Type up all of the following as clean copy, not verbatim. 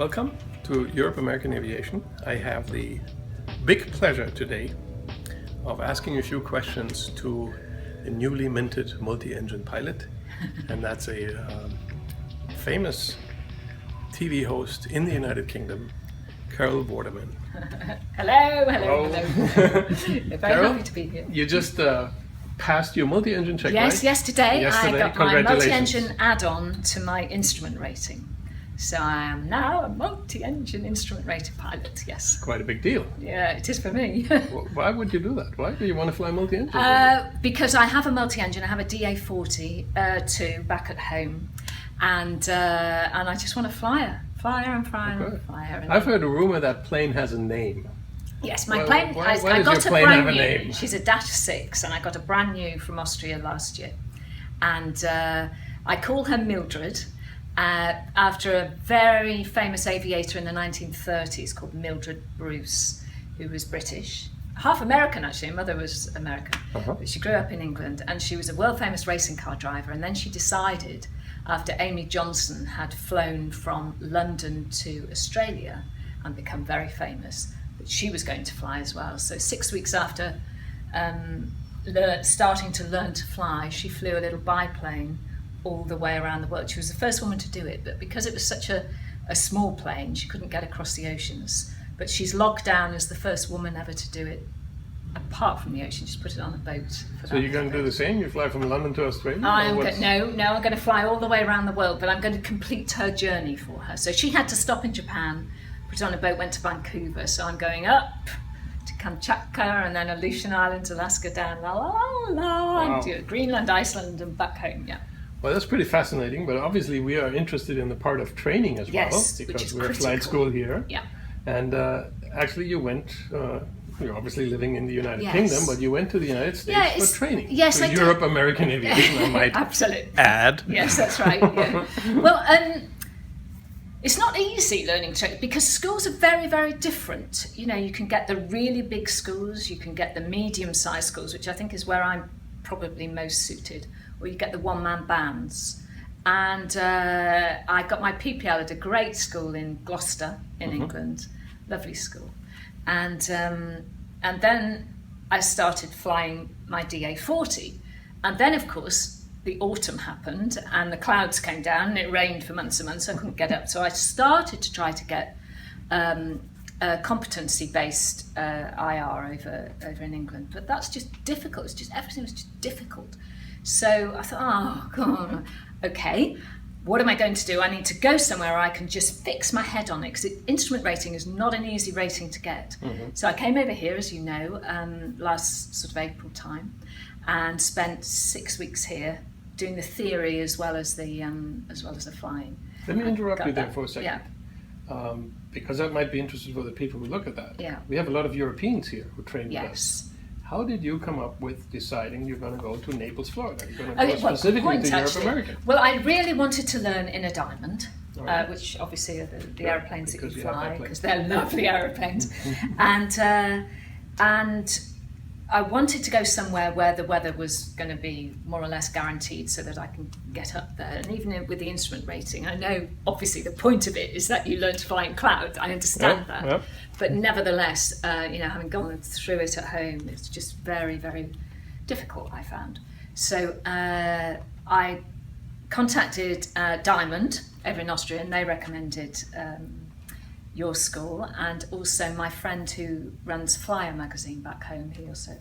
Welcome to Europe-American Aviation. I have the big pleasure today of asking a few questions to a newly minted multi-engine pilot, and that's a famous TV host in the United Kingdom, Carol Vorderman. Hello. Very Carol, happy to be here. You just passed your multi-engine check, Yes, right? yesterday I got my Congratulations. multi-engine add-on to my instrument rating. So I am now a multi-engine instrument rated pilot, yes. Quite a big deal. Yeah, it is for me. Why would you do that? Why do you want to fly multi-engine? Because I have a multi-engine, I have a DA40 back at home, and I just want to fly her. Fly her. And I've heard a rumor that plane has a name. yes, my plane, why I does got your a plane brand have a new, name? she's a Dash 6, and I got a brand new from Austria last year. And I call her Mildred, after a very famous aviator in the 1930s called Mildred Bruce, who was British. Half American, actually. Her mother was American, but she grew up in England, and she was a world-famous racing car driver. And then she decided, after Amy Johnson had flown from London to Australia and become very famous, that she was going to fly as well. So 6 weeks after starting to learn to fly, she flew a little biplane all the way around the world. She was the first woman to do it, but because it was such a small plane, she couldn't get across the oceans. But she's logged down as the first woman ever to do it, apart from the ocean. Just put it on a boat. So you're going to do the same? You fly from London to Australia? I'm going to fly all the way around the world, but I'm going to complete her journey for her. So she had to stop in Japan, put it on a boat, went to Vancouver. So I'm going up to Kamchatka and then Aleutian Islands, Alaska, down and to Greenland, Iceland, and back home. Yeah. Well, that's pretty fascinating, but obviously we are interested in the part of training as Yes, well, which because is we're a critical. flight school here. Yeah. And actually you went, you're obviously living in the United Yes. Kingdom, but you went to the United States for training. Yes, to I did. Europe-American Aviation, I might Absolutely. add. Yes, that's right. Yeah. Well, it's not easy learning to because schools are very, very different. You know, you can get the really big schools, you can get the medium-sized schools, which I think is where I'm probably most suited, or you get the one-man bands. And I got my PPL at a great school in Gloucester, in England, lovely school. And then I started flying my DA40. And then, of course, the autumn happened and the clouds came down and it rained for months and months, so I couldn't get up. So I started to try to get a competency-based IR over in England. But that's just difficult. It's just, everything was just difficult. So I thought, oh, God, okay, what am I going to do? I need to go somewhere where I can just fix my head on it, because instrument rating is not an easy rating to get. So I came over here, as you know, last sort of April time, and spent 6 weeks here doing the theory as well as the flying. Let me interrupt you there that. for a second. Yeah. Because that might be interesting for the people who look at that. Yeah. We have a lot of Europeans here who train with us. Yes. How did you come up with deciding you're going to go to Naples, Florida? You're going to Okay, go well, specifically point, to actually. Europe-American. Well, I really wanted to learn in a diamond, Right. which obviously are the Yeah, aeroplanes that because you you have fly, airplanes. because they're lovely aeroplanes. And I wanted to go somewhere where the weather was going to be more or less guaranteed so that I can get up there. And even with the instrument rating, I know obviously the point of it is that you learn to fly in clouds. I understand that. Yep. But nevertheless, having gone through it at home, it's just very, very difficult, I found. So I contacted Diamond over in Austria, and they recommended your school, and also my friend who runs Flyer magazine back home, he also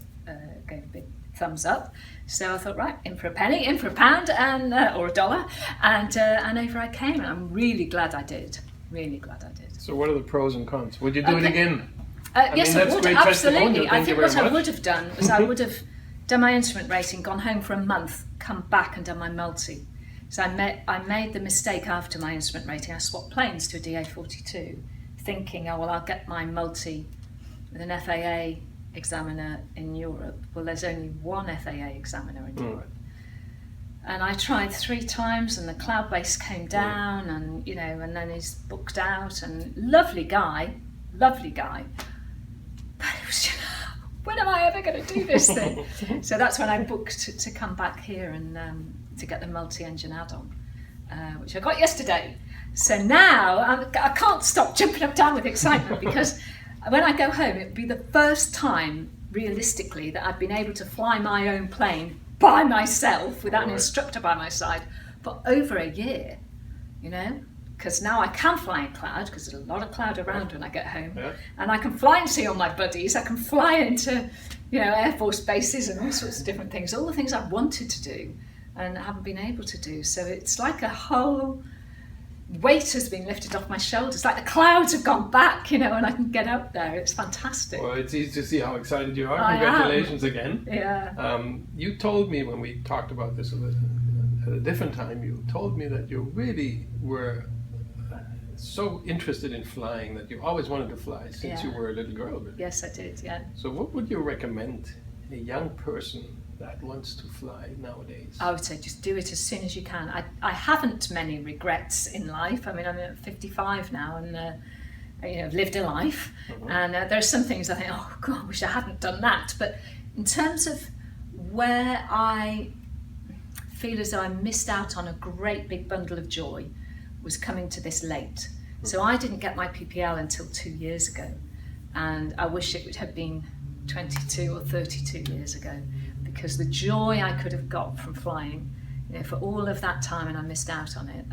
gave a big thumbs up. So I thought, right, in for a penny, in for a pound, and or a dollar, and over I came, and I'm really glad I did. Really glad I did. So what are the pros and cons? Would you do it again? Yes, mean, I that's would, great absolutely. testimonial. I Thank think you what very I much. would have done was I would have done my instrument rating, gone home for a month, come back and done my multi. So I made the mistake after my instrument rating. I swapped planes to a DA42, thinking, oh, well, I'll get my multi with an FAA examiner in Europe. Well, there's only one FAA examiner in Europe. And I tried 3 times, and the cloud base came down, and and then he's booked out. And lovely guy. But it was just, when am I ever going to do this thing? So that's when I booked to come back here and to get the multi-engine add-on, which I got yesterday. So now I can't stop jumping up and down with excitement because when I go home, it'll be the first time, realistically, that I've been able to fly my own plane by myself without an instructor by my side for over a year, you know, because now I can fly in cloud because there's a lot of cloud around when I get home, and I can fly and see all my buddies. I can fly into, you know, Air Force bases and all sorts of different things, all the things I've wanted to do and haven't been able to do. So it's like a whole weight has been lifted off my shoulders, like the clouds have gone back, you know, and I can get up there. It's fantastic. Well, it's easy to see how excited you are. I Congratulations again. Yeah. You told me when we talked about this at a different time, you told me that you really were so interested in flying that you always wanted to fly since you were a little girl. Really. Yes, I did, yeah. So what would you recommend a young person that wants to fly nowadays? I would say just do it as soon as you can. I haven't many regrets in life. I mean, I'm 55 now and you know, I've lived a life, and there are some things I think, oh God, I wish I hadn't done that. But in terms of where I feel as though I missed out on a great big bundle of joy was coming to this late. So I didn't get my PPL until 2 years ago, and I wish it would have been 22 or 32 years ago, because the joy I could have got from flying, you know, for all of that time, and I missed out on it.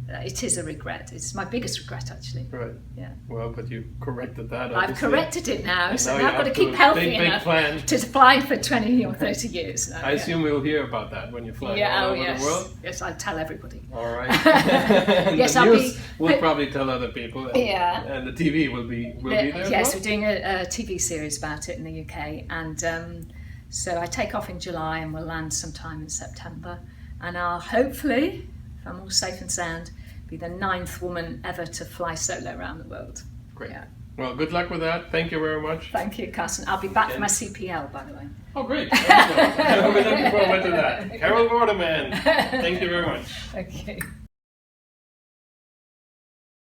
It is a regret. It's my biggest regret, actually. Right. Yeah. Well, but you corrected that. I've Obviously. corrected it now, so now now I've got to keep healthy enough to fly for 20 or 30 years. I assume we'll hear about that when you fly all over the world. Yes, I'll tell everybody. All right. Yes, the news will probably tell other people. And, and the TV will be there. Yes, we're doing a TV series about it in the UK, and so I take off in July and we'll land sometime in September, and I'll hopefully, if I'm all safe and sound, be the 9th woman ever to fly solo around the world. Great. Yeah. Well, good luck with that. Thank you very much. Thank you, Carson. I'll be back for my CPL, by the way. Oh, great. We're looking forward to that. Carol Vorderman, thank you very much. Okay.